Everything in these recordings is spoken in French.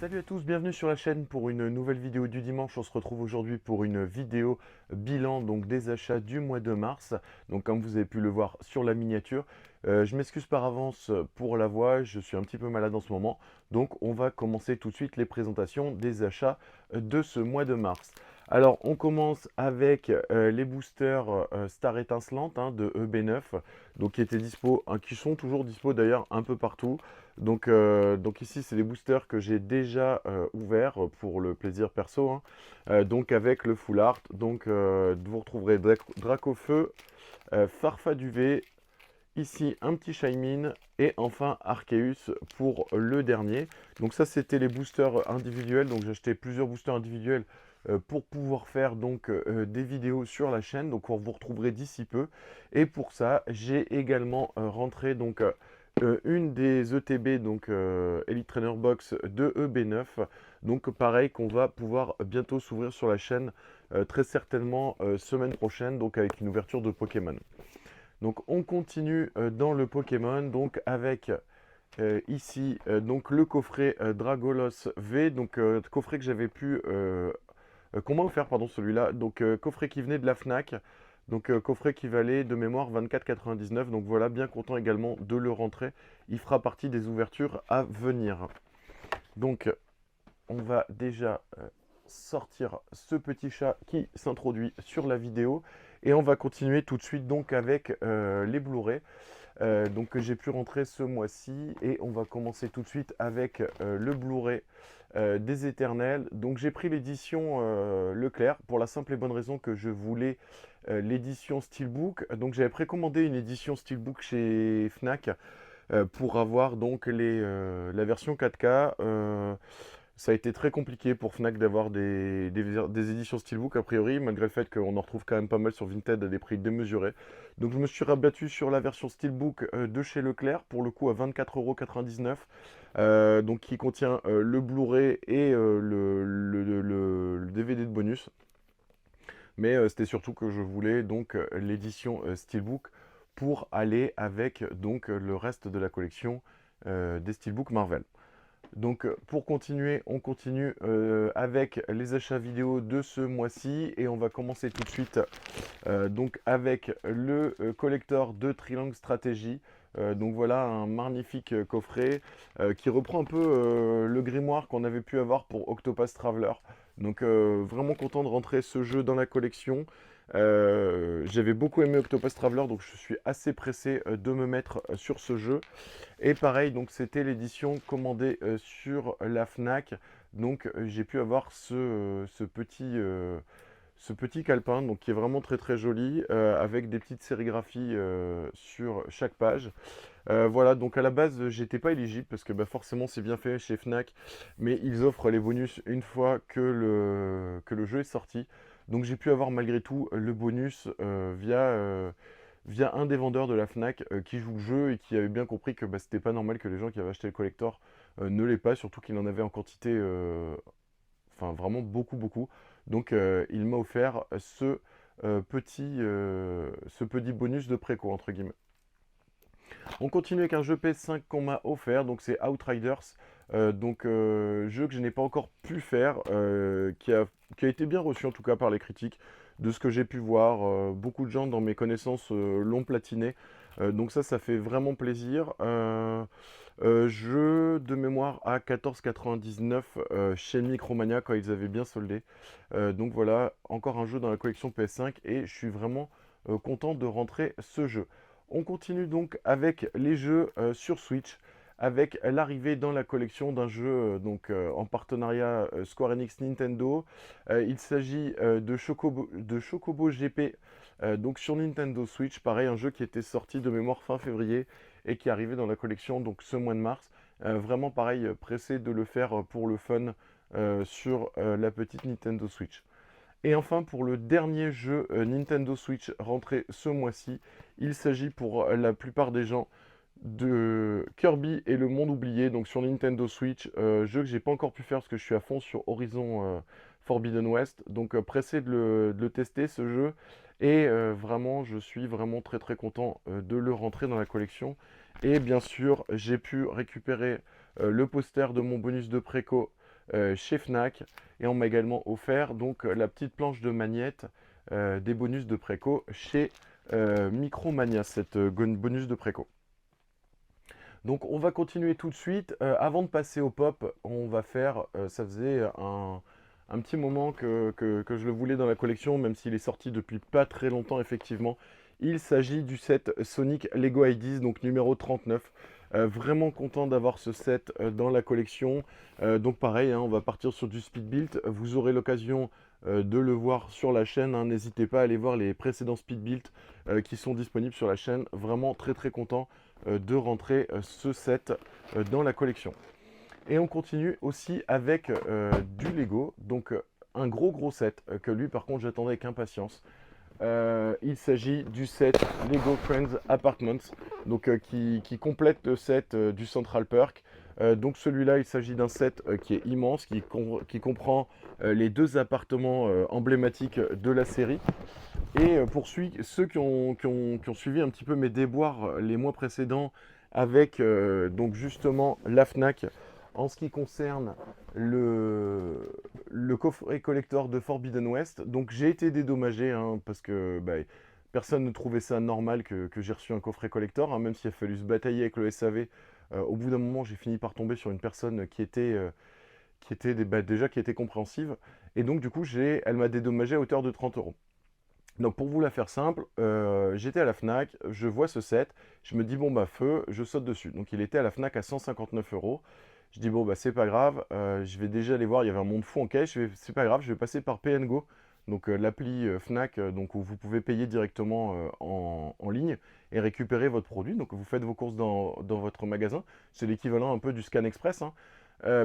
Salut à tous, bienvenue sur la chaîne pour une nouvelle vidéo du dimanche. On se retrouve aujourd'hui pour une vidéo bilan donc des achats du mois de mars. Donc comme vous avez pu le voir sur la miniature, je m'excuse par avance pour la voix, je suis un petit peu malade en ce moment. Donc on va commencer tout de suite les présentations des achats de ce mois de mars. Alors on commence avec les boosters Star étincelante de EB9, donc qui étaient dispo, qui sont toujours dispo d'ailleurs un peu partout. Donc ici, c'est des boosters que j'ai déjà ouverts pour le plaisir perso, hein. Donc avec le full art, donc vous retrouverez Dracofeu, Farfaduvé, ici un petit Shaymin et enfin Arceus pour le dernier. Donc ça, c'était les boosters individuels. Donc j'ai acheté plusieurs boosters individuels pour pouvoir faire donc des vidéos sur la chaîne. Donc vous retrouverez d'ici peu. Et pour ça, j'ai également rentré donc une des ETB, donc Elite Trainer Box de EB9. Donc pareil qu'on va pouvoir bientôt s'ouvrir sur la chaîne, très certainement semaine prochaine, donc avec une ouverture de Pokémon. Donc on continue dans le Pokémon, donc avec ici donc le coffret Dragolos V, donc coffret que j'avais pu qu'on m'a offert, pardon, celui-là. Donc coffret qui venait de la Fnac. Donc coffret qui valait de mémoire 24,99. Donc voilà, bien content également de le rentrer. Il fera partie des ouvertures à venir. Donc on va déjà sortir ce petit chat qui s'introduit sur la vidéo. Et on va continuer tout de suite donc avec les Blu-ray. Donc que j'ai pu rentrer ce mois-ci et on va commencer tout de suite avec le Blu-ray des Éternels. Donc j'ai pris l'édition Leclerc pour la simple et bonne raison que je voulais l'édition Steelbook. Donc j'avais précommandé une édition Steelbook chez Fnac pour avoir donc la version 4K. Ça a été très compliqué pour Fnac d'avoir des éditions Steelbook a priori, malgré le fait qu'on en retrouve quand même pas mal sur Vinted à des prix démesurés. Donc je me suis rabattu sur la version Steelbook de chez Leclerc, pour le coup à 24,99 €, donc qui contient le Blu-ray et le DVD de bonus. Mais c'était surtout que je voulais donc l'édition Steelbook pour aller avec donc le reste de la collection des Steelbook Marvel. Donc pour continuer, on continue avec les achats vidéo de ce mois-ci et on va commencer tout de suite donc avec le collector de Triangle Strategy. Donc voilà un magnifique coffret qui reprend un peu le grimoire qu'on avait pu avoir pour Octopath Traveler. Donc vraiment content de rentrer ce jeu dans la collection. J'avais beaucoup aimé Octopath Traveler, donc je suis assez pressé de me mettre sur ce jeu. Et pareil, donc c'était l'édition commandée sur la Fnac. Donc j'ai pu avoir ce petit calepin, donc qui est vraiment très très joli, avec des petites sérigraphies sur chaque page. Voilà, donc à la base j'étais pas éligible parce que bah, forcément c'est bien fait chez Fnac, mais ils offrent les bonus une fois que le jeu est sorti. Donc j'ai pu avoir malgré tout le bonus via un des vendeurs de la Fnac qui joue le jeu et qui avait bien compris que bah, c'était pas normal que les gens qui avaient acheté le collector ne l'aient pas, surtout qu'il en avait en quantité, enfin vraiment beaucoup beaucoup. Donc il m'a offert ce petit bonus de préco entre guillemets. On continue avec un jeu PS5 qu'on m'a offert, donc c'est Outriders. Jeu que je n'ai pas encore pu faire, qui a été bien reçu en tout cas par les critiques, de ce que j'ai pu voir. Beaucoup de gens dans mes connaissances l'ont platiné, donc ça fait vraiment plaisir. Jeu de mémoire à 14,99 chez Micromania quand ils avaient bien soldé. Donc voilà, encore un jeu dans la collection PS5 et je suis vraiment content de rentrer ce jeu. On continue donc avec les jeux sur Switch, avec l'arrivée dans la collection d'un jeu en partenariat Square Enix Nintendo. Il s'agit de Chocobo GP, donc sur Nintendo Switch. Pareil, un jeu qui était sorti de mémoire fin février et qui est arrivé dans la collection donc ce mois de mars. Vraiment pareil, pressé de le faire pour le fun sur la petite Nintendo Switch. Et enfin, pour le dernier jeu Nintendo Switch rentré ce mois-ci, il s'agit pour la plupart des gens de Kirby et le monde oublié, donc sur Nintendo Switch, jeu que j'ai pas encore pu faire parce que je suis à fond sur Horizon Forbidden West, donc pressé de le tester ce jeu, et vraiment je suis vraiment très très content de le rentrer dans la collection. Et bien sûr, j'ai pu récupérer le poster de mon bonus de préco chez Fnac. Et on m'a également offert donc la petite planche de Magnette des bonus de préco chez Micromania, cette bonus de préco. Donc on va continuer tout de suite. Avant de passer au pop, on va faire, ça faisait un petit moment que je le voulais dans la collection, même s'il est sorti depuis pas très longtemps effectivement. Il s'agit du set Sonic Lego ID, donc numéro 39. Vraiment content d'avoir ce set dans la collection. Donc pareil, hein, on va partir sur du speed build. Vous aurez l'occasion de le voir sur la chaîne, hein. N'hésitez pas à aller voir les précédents speed build qui sont disponibles sur la chaîne. Vraiment très très content de rentrer ce set dans la collection. Et on continue aussi avec du Lego, donc un gros set que lui par contre j'attendais avec impatience. Il s'agit du set Lego Friends Apartments, donc qui complète le set du Central Perk. Donc celui-là, il s'agit d'un set qui est immense, qui comprend les deux appartements emblématiques de la série. Et pour ceux qui ont suivi un petit peu mes déboires les mois précédents avec donc justement la Fnac en ce qui concerne le coffret collector de Forbidden West. Donc j'ai été dédommagé hein, parce que personne ne trouvait ça normal que j'ai reçu un coffret collector, hein, même s'il a fallu se batailler avec le SAV. Au bout d'un moment, j'ai fini par tomber sur une personne qui était déjà qui était compréhensive. Et donc du coup, elle m'a dédommagé à hauteur de 30 euros. Donc pour vous la faire simple, j'étais à la Fnac, je vois ce set, je me dis bon bah feu, je saute dessus. Donc il était à la Fnac à 159 euros. Je dis bon bah c'est pas grave, je vais déjà aller voir, il y avait un monde fou en caisse, c'est pas grave, je vais passer par PNGo, donc l'appli Fnac, donc où vous pouvez payer directement en ligne et récupérer votre produit. Donc vous faites vos courses dans votre magasin, c'est l'équivalent un peu du Scan Express, hein,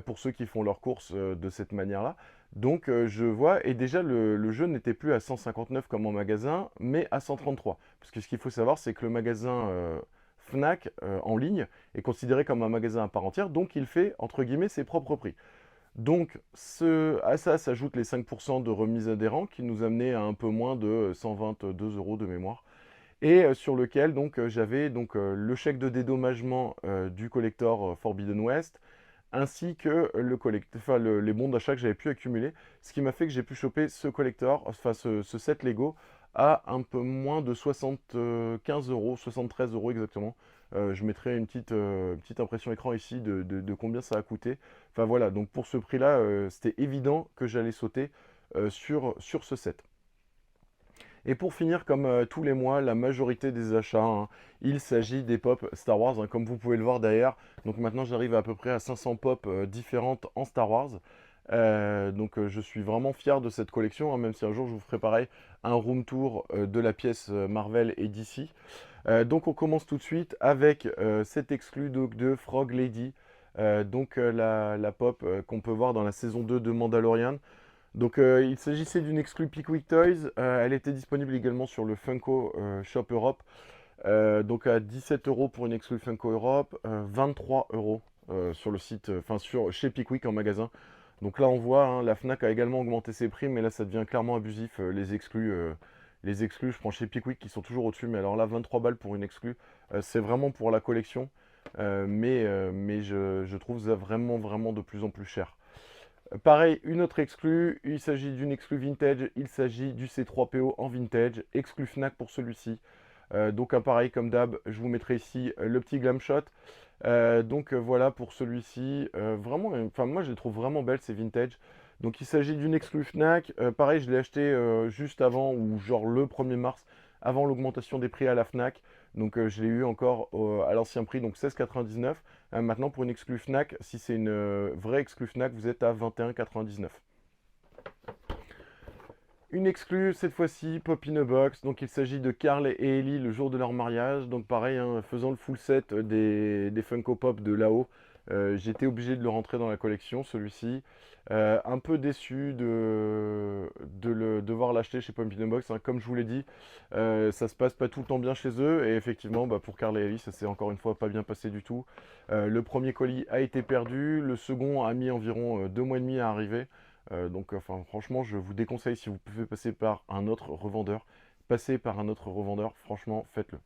pour ceux qui font leurs courses de cette manière-là. Donc je vois, et déjà le jeu n'était plus à 159 comme en magasin, mais à 133. Parce que ce qu'il faut savoir, c'est que le magasin Fnac en ligne est considéré comme un magasin à part entière, donc il fait, entre guillemets, ses propres prix. Donc à ça s'ajoutent les 5% de remise adhérent qui nous amenait à un peu moins de 122 euros de mémoire. Et sur lequel donc j'avais donc le chèque de dédommagement du collector Forbidden West, ainsi que les bons d'achat que j'avais pu accumuler, ce qui m'a fait que j'ai pu choper ce collector, enfin ce set Lego, à un peu moins de 75 euros, 73 euros exactement. Je mettrai une petite impression écran ici de combien ça a coûté. Enfin voilà, donc pour ce prix-là, c'était évident que j'allais sauter sur ce set. Et pour finir, comme tous les mois, la majorité des achats, hein, il s'agit des pop Star Wars, hein, comme vous pouvez le voir derrière. Donc maintenant, j'arrive à peu près à 500 pop différentes en Star Wars. Donc je suis vraiment fier de cette collection, hein, même si un jour je vous ferai pareil, un room tour de la pièce Marvel et DC. Donc on commence tout de suite avec cet exclu de Frog Lady, la pop qu'on peut voir dans la saison 2 de Mandalorian. Donc il s'agissait d'une exclue Pickwick Toys. Elle était disponible également sur le Funko Shop Europe. Donc à 17 euros pour une exclue Funko Europe, 23 euros sur le site, chez Pickwick en magasin. Donc là on voit, hein, la Fnac a également augmenté ses prix, mais là ça devient clairement abusif. Les exclus, je prends chez Pickwick qui sont toujours au-dessus, mais alors là 23 balles pour une exclue, c'est vraiment pour la collection. Mais je trouve ça vraiment de plus en plus cher. Pareil, une autre exclue, il s'agit d'une exclue vintage, il s'agit du C3PO en vintage, exclu Fnac pour celui-ci. Donc pareil comme d'hab, je vous mettrai ici le petit glam shot. Voilà pour celui-ci, vraiment, enfin moi je les trouve vraiment belles ces vintage. Donc il s'agit d'une exclue Fnac, pareil je l'ai acheté juste avant, ou genre le 1er mars, avant l'augmentation des prix à la Fnac. Donc je l'ai eu encore à l'ancien prix, donc 16,99. Maintenant pour une exclue Fnac, si c'est une vraie exclue Fnac, vous êtes à 21,99. Une exclue, cette fois-ci, Pop in a Box. Donc il s'agit de Carl et Ellie le jour de leur mariage. Donc pareil, hein, faisant le full set des Funko Pop de là-haut, j'étais obligé de le rentrer dans la collection, celui-ci. Un peu déçu de devoir l'acheter chez Pop in a Box, hein. Comme je vous l'ai dit, ça se passe pas tout le temps bien chez eux. Et effectivement, pour Carl et Ellie, ça s'est encore une fois pas bien passé du tout. Le premier colis a été perdu. Le second a mis environ 2 mois et demi à arriver. Franchement, je vous déconseille, si vous pouvez passer par un autre revendeur, passez par un autre revendeur, franchement, faites-le.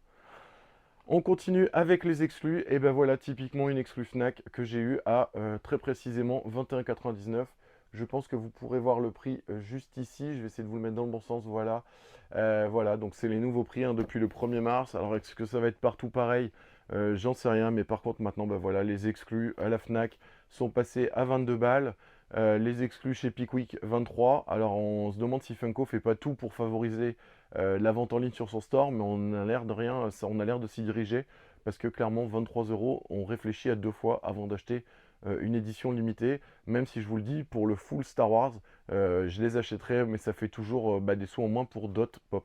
On continue avec les exclus, et ben voilà typiquement une exclue Fnac que j'ai eu à très précisément 21,99 €. Je pense que vous pourrez voir le prix juste ici, je vais essayer de vous le mettre dans le bon sens, voilà. Voilà, donc c'est les nouveaux prix hein, depuis le 1er mars. Alors est-ce que ça va être partout pareil? J'en sais rien, mais par contre maintenant, ben voilà, les exclus à la Fnac sont passés à 22 balles. Les exclus chez Pickwick 23. Alors on se demande si Funko fait pas tout pour favoriser la vente en ligne sur son store, mais on a l'air de rien, on a l'air de s'y diriger parce que clairement 23 €, on réfléchit à deux fois avant d'acheter une édition limitée. Même si je vous le dis, pour le full Star Wars, je les achèterai, mais ça fait toujours des sous en moins pour d'autres pop.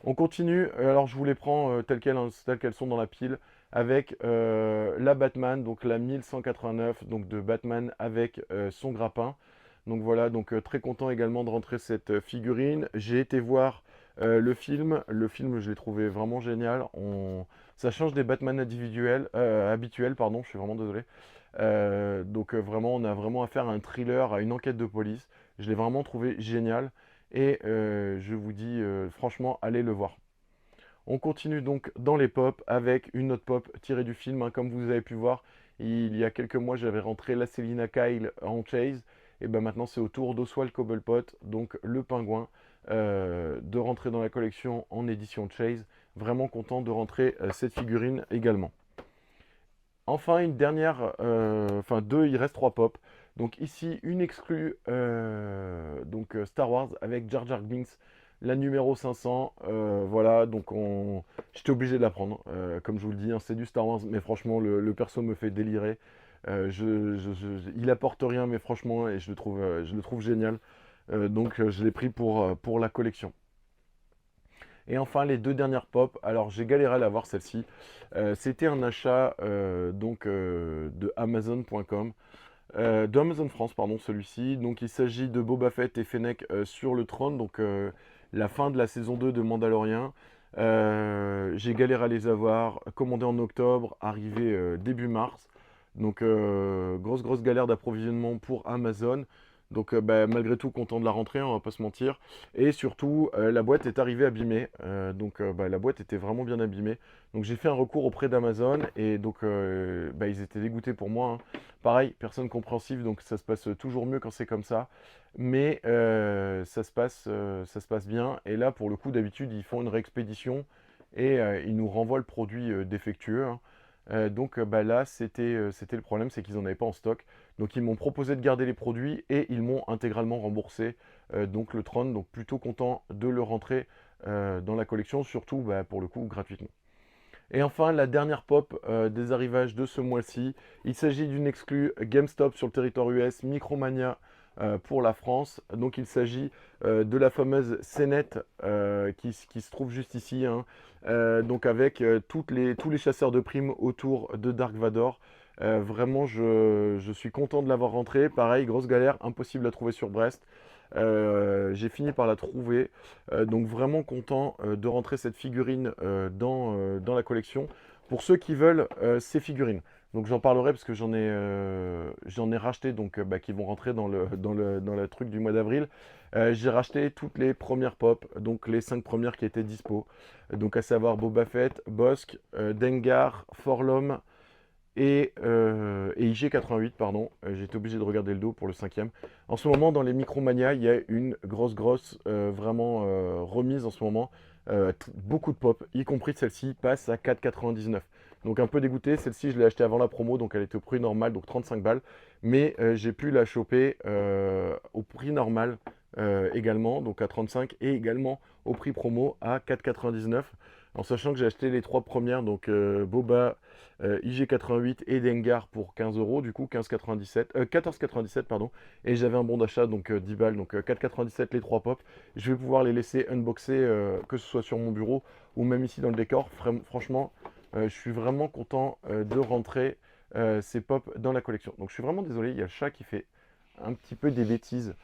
On continue, alors je vous les prends telles qu'elles sont dans la pile, avec la Batman, donc la 1189, donc de Batman avec son grappin. Donc voilà, donc très content également de rentrer cette figurine. J'ai été voir le film je l'ai trouvé vraiment génial. Ça change des Batman individuels, habituels, pardon, je suis vraiment désolé. Donc vraiment, on a vraiment affaire à un thriller, à une enquête de police. Je l'ai vraiment trouvé génial. Et je vous dis franchement, allez le voir. On continue donc dans les pop avec une autre pop tirée du film, hein. Comme vous avez pu voir, il y a quelques mois, j'avais rentré la Selina Kyle en Chase. Et ben maintenant, c'est au tour d'Oswald Cobblepot, donc le pingouin, de rentrer dans la collection en édition Chase. Vraiment content de rentrer cette figurine également. Enfin, une dernière, enfin deux, il reste trois pop. Donc ici, une exclue Star Wars avec Jar Jar Binks, la numéro 500. Voilà, donc j'étais obligé de la prendre. Comme je vous le dis, hein, c'est du Star Wars, mais franchement, le perso me fait délirer. Il apporte rien, mais franchement, et je le trouve génial. Donc je l'ai pris pour la collection. Et enfin, les deux dernières pop. Alors, j'ai galéré à l'avoir celle-ci. C'était un achat de Amazon.com. De Amazon France, pardon, celui-ci. Donc, il s'agit de Boba Fett et Fennec sur le trône. Donc, la fin de la saison 2 de Mandalorian. J'ai galéré à les avoir. Commandé en octobre, arrivé début mars. Donc, grosse galère d'approvisionnement pour Amazon. Donc malgré tout content de la rentrée, hein, on va pas se mentir. Et surtout la boîte est arrivée abîmée. La boîte était vraiment bien abîmée. Donc j'ai fait un recours auprès d'Amazon et donc ils étaient dégoûtés pour moi, hein. Pareil, personne compréhensive, donc ça se passe toujours mieux quand c'est comme ça. Mais ça se passe bien. Et là pour le coup d'habitude ils font une réexpédition et ils nous renvoient le produit défectueux, hein. Là, c'était le problème, c'est qu'ils n'en avaient pas en stock. Donc ils m'ont proposé de garder les produits et ils m'ont intégralement remboursé donc le Tron. Donc plutôt content de le rentrer dans la collection, surtout pour le coup gratuitement. Et enfin, la dernière pop des arrivages de ce mois-ci. Il s'agit d'une exclue GameStop sur le territoire US, Micromania pour la France. Donc il s'agit de la fameuse scénette qui se trouve juste ici, hein. Donc avec tous les chasseurs de primes autour de Dark Vador. Vraiment, je suis content de l'avoir rentré. Pareil, grosse galère, impossible à trouver sur Brest. J'ai fini par la trouver. Donc vraiment content de rentrer cette figurine dans la collection. Pour ceux qui veulent ces figurines. Donc j'en parlerai parce que j'en ai racheté qui vont rentrer dans le truc du mois d'avril. J'ai racheté toutes les premières pop, donc les 5 premières qui étaient dispo. Donc à savoir Boba Fett, Bossk, Dengar, Forlom, et IG88, pardon. J'étais obligé de regarder le dos pour le cinquième. En ce moment, dans les Micromania, il y a une grosse remise en ce moment. Beaucoup de pop, y compris celle-ci, passe à 4,99. Donc un peu dégoûté. Celle-ci, je l'ai achetée avant la promo, donc elle était au prix normal, donc 35 balles. Mais j'ai pu la choper au prix normal également, donc à 35, et également au prix promo à 4,99. En sachant que j'ai acheté les trois premières, donc Boba, IG88 et Dengar pour 15 €, du coup 14,97 pardon, et j'avais un bon d'achat donc 10 balles, donc 4,97 les trois pop. Je vais pouvoir les laisser unboxer, que ce soit sur mon bureau ou même ici dans le décor. Franchement, je suis vraiment content de rentrer ces pop dans la collection. Donc je suis vraiment désolé, il y a le chat qui fait un petit peu des bêtises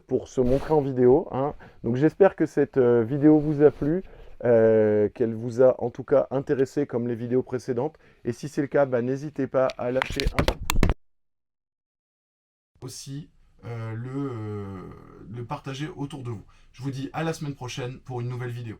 pour se montrer en vidéo, hein. Donc j'espère que cette vidéo vous a plu. Qu'elle vous a en tout cas intéressé comme les vidéos précédentes. Et si c'est le cas, n'hésitez pas à lâcher un petit pouce aussi, le partager autour de vous. Je vous dis à la semaine prochaine pour une nouvelle vidéo.